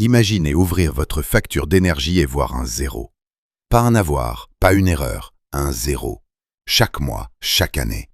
Imaginez ouvrir votre facture d'énergie et voir un zéro. Pas un avoir, pas une erreur, un zéro. Chaque mois, chaque année.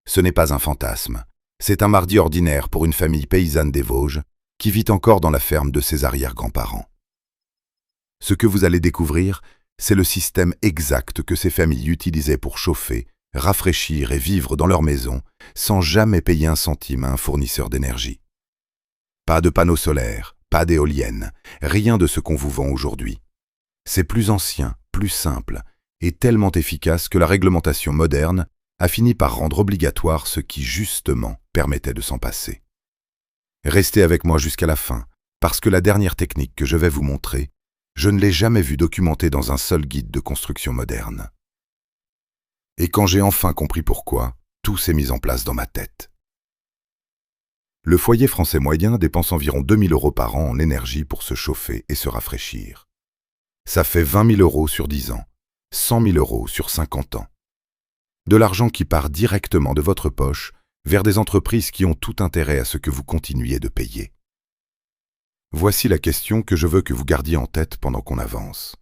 Ce n'est pas un fantasme. C'est un mardi ordinaire pour une famille paysanne des Vosges qui vit encore dans la ferme de ses arrière-grands-parents. Ce que vous allez découvrir, c'est le système exact que ces familles utilisaient pour chauffer, rafraîchir et vivre dans leur maison sans jamais payer un centime à un fournisseur d'énergie. Pas de panneaux solaires, pas d'éoliennes, rien de ce qu'on vous vend aujourd'hui. C'est plus ancien, plus simple et tellement efficace que la réglementation moderne a fini par rendre obligatoire ce qui, justement, permettait de s'en passer. Restez avec moi jusqu'à la fin, parce que la dernière technique que je vais vous montrer, je ne l'ai jamais vue documentée dans un seul guide de construction moderne. Et quand j'ai enfin compris pourquoi, tout s'est mis en place dans ma tête. Le foyer français moyen dépense environ 2 000 € par an en énergie pour se chauffer et se rafraîchir. Ça fait 20 000 € sur 10 ans, 100 000 € sur 50 ans. De l'argent qui part directement de votre poche vers des entreprises qui ont tout intérêt à ce que vous continuiez de payer. Voici la question que je veux que vous gardiez en tête pendant qu'on avance.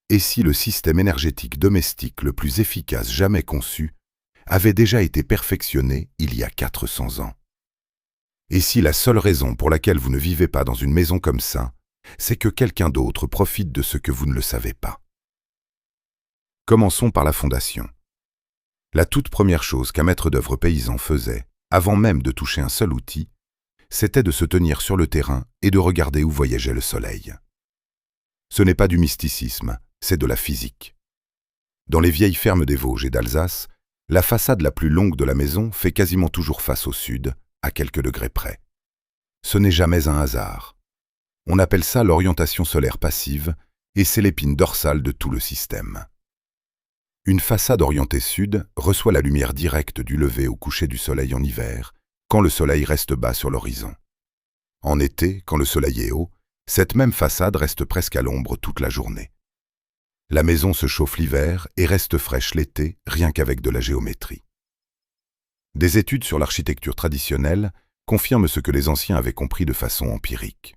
Et si le système énergétique domestique le plus efficace jamais conçu avait déjà été perfectionné il y a 400 ans? Et si la seule raison pour laquelle vous ne vivez pas dans une maison comme ça, c'est que quelqu'un d'autre profite de ce que vous ne le savez pas? Commençons par la fondation. La toute première chose qu'un maître d'œuvre paysan faisait, avant même de toucher un seul outil, c'était de se tenir sur le terrain et de regarder où voyageait le soleil. Ce n'est pas du mysticisme, c'est de la physique. Dans les vieilles fermes des Vosges et d'Alsace, la façade la plus longue de la maison fait quasiment toujours face au sud, à quelques degrés près. Ce n'est jamais un hasard. On appelle ça l'orientation solaire passive et c'est l'épine dorsale de tout le système. Une façade orientée sud reçoit la lumière directe du lever au coucher du soleil en hiver, quand le soleil reste bas sur l'horizon. En été, quand le soleil est haut, cette même façade reste presque à l'ombre toute la journée. La maison se chauffe l'hiver et reste fraîche l'été, rien qu'avec de la géométrie. Des études sur l'architecture traditionnelle confirment ce que les anciens avaient compris de façon empirique.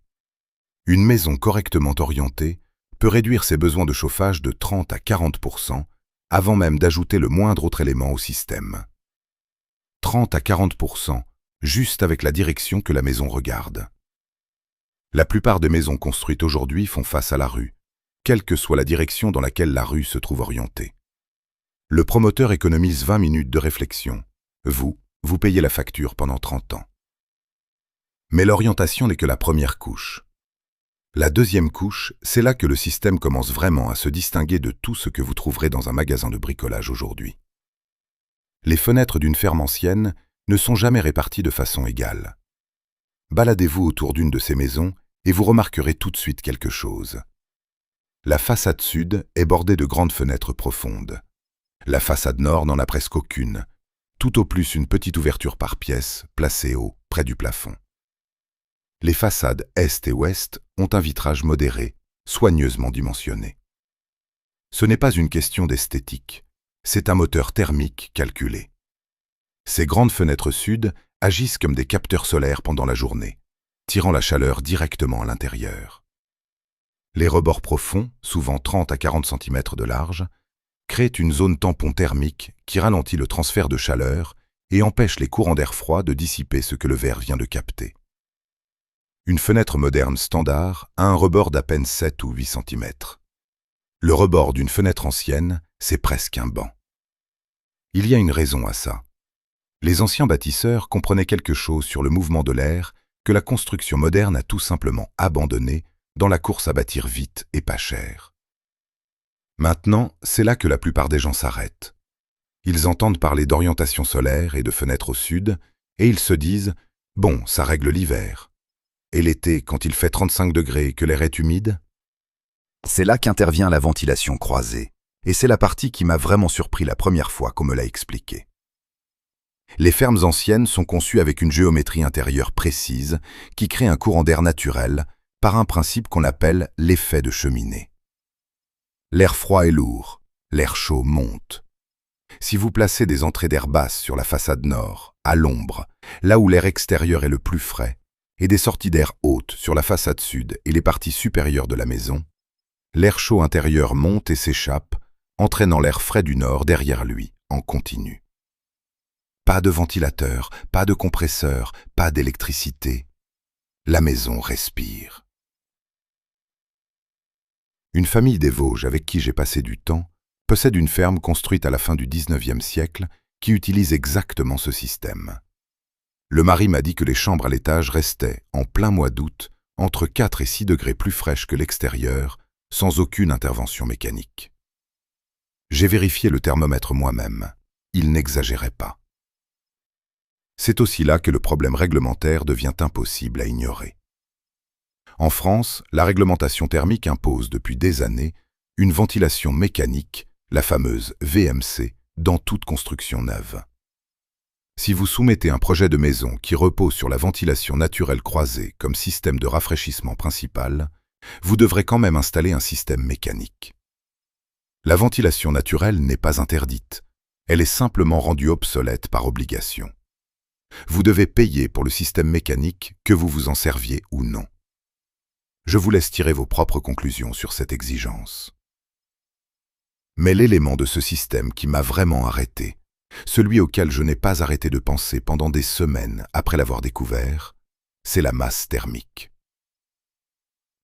Une maison correctement orientée peut réduire ses besoins de chauffage de 30 à 40% avant même d'ajouter le moindre autre élément au système. 30 à 40%, juste avec la direction que la maison regarde. La plupart des maisons construites aujourd'hui font face à la rue, quelle que soit la direction dans laquelle la rue se trouve orientée. Le promoteur économise 20 minutes de réflexion. Vous payez la facture pendant 30 ans. Mais l'orientation n'est que la première couche. La deuxième couche, c'est là que le système commence vraiment à se distinguer de tout ce que vous trouverez dans un magasin de bricolage aujourd'hui. Les fenêtres d'une ferme ancienne ne sont jamais réparties de façon égale. Baladez-vous autour d'une de ces maisons et vous remarquerez tout de suite quelque chose. La façade sud est bordée de grandes fenêtres profondes. La façade nord n'en a presque aucune, tout au plus une petite ouverture par pièce, placée haut, près du plafond. Les façades est et ouest ont un vitrage modéré, soigneusement dimensionné. Ce n'est pas une question d'esthétique, c'est un moteur thermique calculé. Ces grandes fenêtres sud agissent comme des capteurs solaires pendant la journée, tirant la chaleur directement à l'intérieur. Les rebords profonds, souvent 30 à 40 cm de large, créent une zone tampon thermique qui ralentit le transfert de chaleur et empêche les courants d'air froid de dissiper ce que le verre vient de capter. Une fenêtre moderne standard a un rebord d'à peine 7 ou 8 cm. Le rebord d'une fenêtre ancienne, c'est presque un banc. Il y a une raison à ça. Les anciens bâtisseurs comprenaient quelque chose sur le mouvement de l'air que la construction moderne a tout simplement abandonné dans la course à bâtir vite et pas cher. Maintenant, c'est là que la plupart des gens s'arrêtent. Ils entendent parler d'orientation solaire et de fenêtres au sud, et ils se disent « bon, ça règle l'hiver ». Et l'été, quand il fait 35 degrés et que l'air est humide? C'est là qu'intervient la ventilation croisée, et c'est la partie qui m'a vraiment surpris la première fois qu'on me l'a expliqué. Les fermes anciennes sont conçues avec une géométrie intérieure précise qui crée un courant d'air naturel par un principe qu'on appelle l'effet de cheminée. L'air froid est lourd, l'air chaud monte. Si vous placez des entrées d'air basses sur la façade nord, à l'ombre, là où l'air extérieur est le plus frais, et des sorties d'air hautes sur la façade sud et les parties supérieures de la maison, l'air chaud intérieur monte et s'échappe, entraînant l'air frais du nord derrière lui, en continu. Pas de ventilateur, pas de compresseur, pas d'électricité. La maison respire. Une famille des Vosges avec qui j'ai passé du temps possède une ferme construite à la fin du XIXe siècle qui utilise exactement ce système. Le mari m'a dit que les chambres à l'étage restaient, en plein mois d'août, entre 4 et 6 degrés plus fraîches que l'extérieur, sans aucune intervention mécanique. J'ai vérifié le thermomètre moi-même. Il n'exagérait pas. C'est aussi là que le problème réglementaire devient impossible à ignorer. En France, la réglementation thermique impose depuis des années une ventilation mécanique, la fameuse VMC, dans toute construction neuve. Si vous soumettez un projet de maison qui repose sur la ventilation naturelle croisée comme système de rafraîchissement principal, vous devrez quand même installer un système mécanique. La ventilation naturelle n'est pas interdite, elle est simplement rendue obsolète par obligation. Vous devez payer pour le système mécanique que vous vous en serviez ou non. Je vous laisse tirer vos propres conclusions sur cette exigence. Mais l'élément de ce système qui m'a vraiment arrêté, celui auquel je n'ai pas arrêté de penser pendant des semaines après l'avoir découvert, c'est la masse thermique.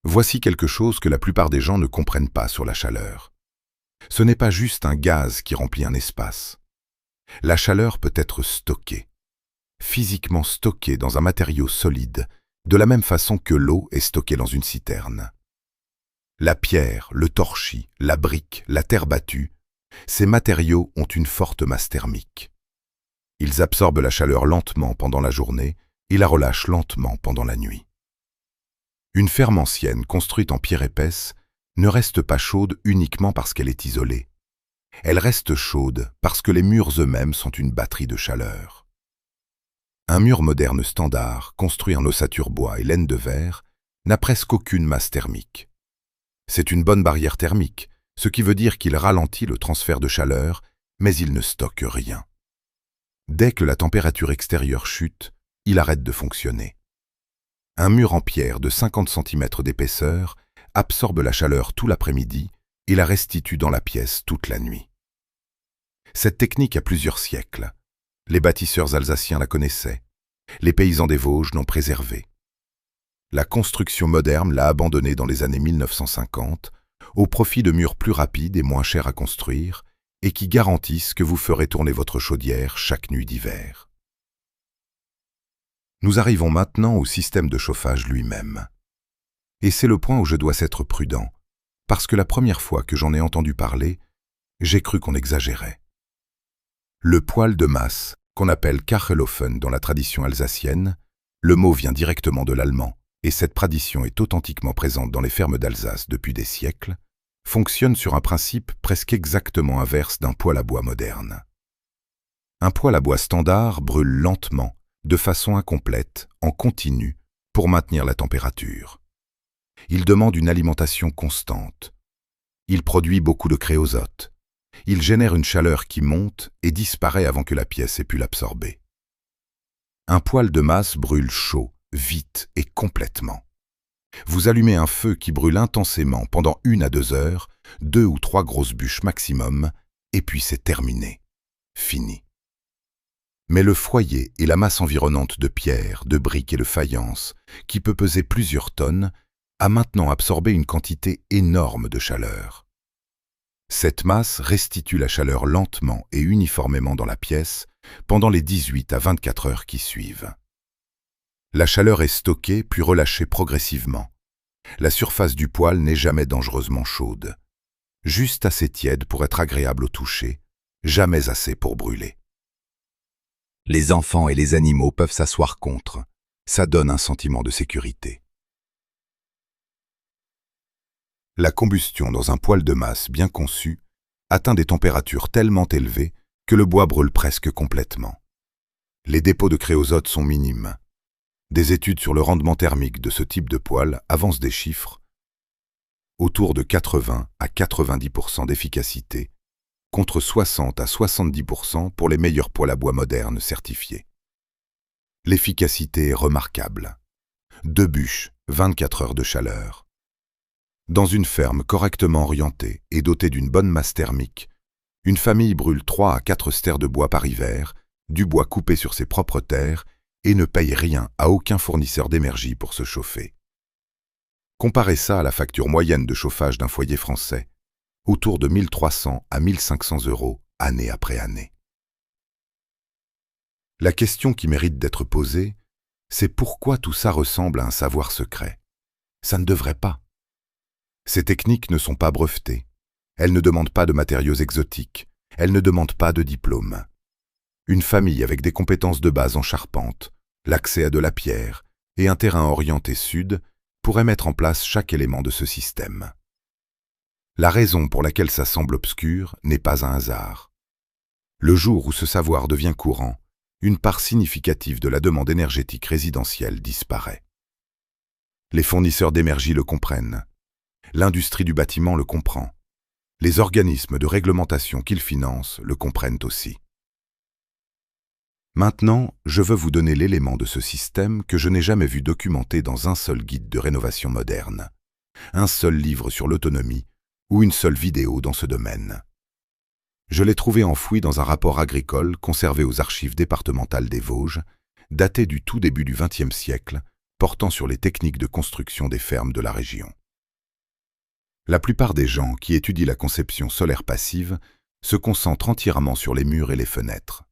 Voici quelque chose que la plupart des gens ne comprennent pas sur la chaleur. Ce n'est pas juste un gaz qui remplit un espace. La chaleur peut être stockée, physiquement stockée dans un matériau solide, de la même façon que l'eau est stockée dans une citerne. La pierre, le torchis, la brique, la terre battue, ces matériaux ont une forte masse thermique. Ils absorbent la chaleur lentement pendant la journée et la relâchent lentement pendant la nuit. Une ferme ancienne construite en pierre épaisse ne reste pas chaude uniquement parce qu'elle est isolée. Elle reste chaude parce que les murs eux-mêmes sont une batterie de chaleur. Un mur moderne standard, construit en ossature bois et laine de verre, n'a presque aucune masse thermique. C'est une bonne barrière thermique, ce qui veut dire qu'il ralentit le transfert de chaleur, mais il ne stocke rien. Dès que la température extérieure chute, il arrête de fonctionner. Un mur en pierre de 50 cm d'épaisseur absorbe la chaleur tout l'après-midi et la restitue dans la pièce toute la nuit. Cette technique a plusieurs siècles. Les bâtisseurs alsaciens la connaissaient. Les paysans des Vosges l'ont préservée. La construction moderne l'a abandonnée dans les années 1950 au profit de murs plus rapides et moins chers à construire et qui garantissent que vous ferez tourner votre chaudière chaque nuit d'hiver. Nous arrivons maintenant au système de chauffage lui-même. Et c'est le point où je dois être prudent, parce que la première fois que j'en ai entendu parler, j'ai cru qu'on exagérait. Le poêle de masse, qu'on appelle Kachelofen dans la tradition alsacienne, le mot vient directement de l'allemand, et cette tradition est authentiquement présente dans les fermes d'Alsace depuis des siècles, fonctionne sur un principe presque exactement inverse d'un poêle à bois moderne. Un poêle à bois standard brûle lentement, de façon incomplète, en continu, pour maintenir la température. Il demande une alimentation constante. Il produit beaucoup de créosote. Il génère une chaleur qui monte et disparaît avant que la pièce ait pu l'absorber. Un poêle de masse brûle chaud, vite et complètement. Vous allumez un feu qui brûle intensément pendant 1 à 2 heures, 2 ou 3 grosses bûches maximum, et puis c'est terminé. Fini. Mais le foyer et la masse environnante de pierre, de briques et de faïence, qui peut peser plusieurs tonnes, a maintenant absorbé une quantité énorme de chaleur. Cette masse restitue la chaleur lentement et uniformément dans la pièce pendant les 18 à 24 heures qui suivent. La chaleur est stockée puis relâchée progressivement. La surface du poêle n'est jamais dangereusement chaude. Juste assez tiède pour être agréable au toucher, jamais assez pour brûler. Les enfants et les animaux peuvent s'asseoir contre. Ça donne un sentiment de sécurité. La combustion dans un poêle de masse bien conçu atteint des températures tellement élevées que le bois brûle presque complètement. Les dépôts de créosote sont minimes. Des études sur le rendement thermique de ce type de poêle avancent des chiffres autour de 80 à 90% d'efficacité, contre 60 à 70% pour les meilleurs poêles à bois modernes certifiés. L'efficacité est remarquable. 2 bûches, 24 heures de chaleur. Dans une ferme correctement orientée et dotée d'une bonne masse thermique, une famille brûle 3 à 4 stères de bois par hiver, du bois coupé sur ses propres terres, et ne paye rien à aucun fournisseur d'énergie pour se chauffer. Comparez ça à la facture moyenne de chauffage d'un foyer français, autour de 1300 à 1500 euros, année après année. La question qui mérite d'être posée, c'est pourquoi tout ça ressemble à un savoir secret. Ça ne devrait pas. Ces techniques ne sont pas brevetées. Elles ne demandent pas de matériaux exotiques. Elles ne demandent pas de diplôme. Une famille avec des compétences de base en charpente, l'accès à de la pierre et un terrain orienté sud pourrait mettre en place chaque élément de ce système. La raison pour laquelle ça semble obscur n'est pas un hasard. Le jour où ce savoir devient courant, une part significative de la demande énergétique résidentielle disparaît. Les fournisseurs d'énergie le comprennent. L'industrie du bâtiment le comprend. Les organismes de réglementation qu'ils financent le comprennent aussi. Maintenant, je veux vous donner l'élément de ce système que je n'ai jamais vu documenté dans un seul guide de rénovation moderne, un seul livre sur l'autonomie ou une seule vidéo dans ce domaine. Je l'ai trouvé enfoui dans un rapport agricole conservé aux archives départementales des Vosges, daté du tout début du XXe siècle, portant sur les techniques de construction des fermes de la région. La plupart des gens qui étudient la conception solaire passive se concentrent entièrement sur les murs et les fenêtres.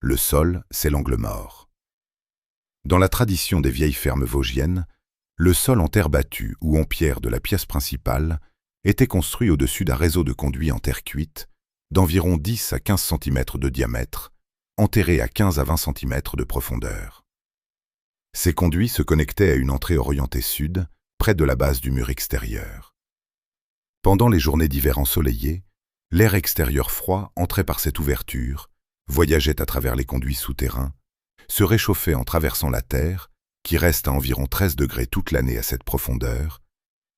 Le sol, c'est l'angle mort. Dans la tradition des vieilles fermes vosgiennes, le sol en terre battue ou en pierre de la pièce principale était construit au-dessus d'un réseau de conduits en terre cuite, d'environ 10 à 15 cm de diamètre, enterrés à 15 à 20 cm de profondeur. Ces conduits se connectaient à une entrée orientée sud, près de la base du mur extérieur. Pendant les journées d'hiver ensoleillées, l'air extérieur froid entrait par cette ouverture, voyageait à travers les conduits souterrains, se réchauffait en traversant la terre, qui reste à environ 13 degrés toute l'année à cette profondeur,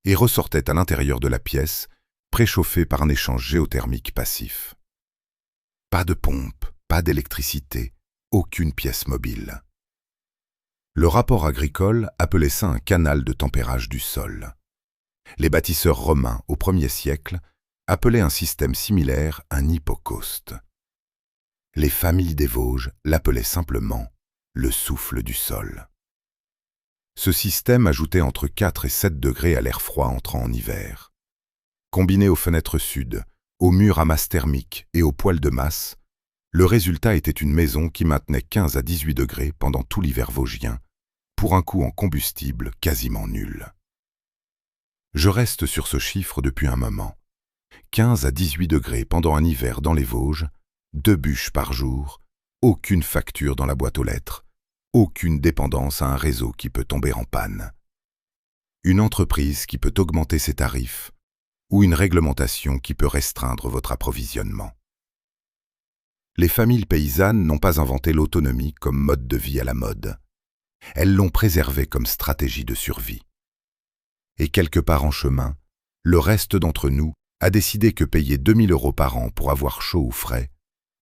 et ressortait à l'intérieur de la pièce, préchauffé par un échange géothermique passif. Pas de pompe, pas d'électricité, aucune pièce mobile. Le rapport agricole appelait ça un canal de tempérage du sol. Les bâtisseurs romains au 1er siècle appelaient un système similaire un hypocauste. Les familles des Vosges l'appelaient simplement le souffle du sol. Ce système ajoutait entre 4 et 7 degrés à l'air froid entrant en hiver. Combiné aux fenêtres sud, aux murs à masse thermique et aux poêles de masse, le résultat était une maison qui maintenait 15 à 18 degrés pendant tout l'hiver vosgien, pour un coût en combustible quasiment nul. Je reste sur ce chiffre depuis un moment. 15 à 18 degrés pendant un hiver dans les Vosges, 2 bûches par jour, aucune facture dans la boîte aux lettres, aucune dépendance à un réseau qui peut tomber en panne. Une entreprise qui peut augmenter ses tarifs, ou une réglementation qui peut restreindre votre approvisionnement. Les familles paysannes n'ont pas inventé l'autonomie comme mode de vie à la mode. Elles l'ont préservée comme stratégie de survie. Et quelque part en chemin, le reste d'entre nous a décidé que payer 2 000 € par an pour avoir chaud ou frais,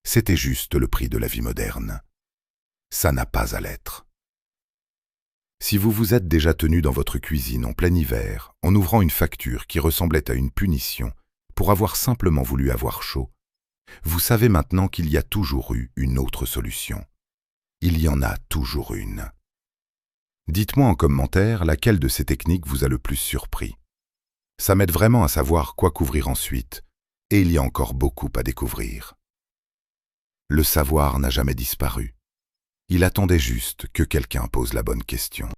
c'était juste le prix de la vie moderne. Ça n'a pas à l'être. Si vous vous êtes déjà tenu dans votre cuisine en plein hiver, en ouvrant une facture qui ressemblait à une punition pour avoir simplement voulu avoir chaud, vous savez maintenant qu'il y a toujours eu une autre solution. Il y en a toujours une. Dites-moi en commentaire laquelle de ces techniques vous a le plus surpris. Ça m'aide vraiment à savoir quoi couvrir ensuite, et il y a encore beaucoup à découvrir. Le savoir n'a jamais disparu. Il attendait juste que quelqu'un pose la bonne question.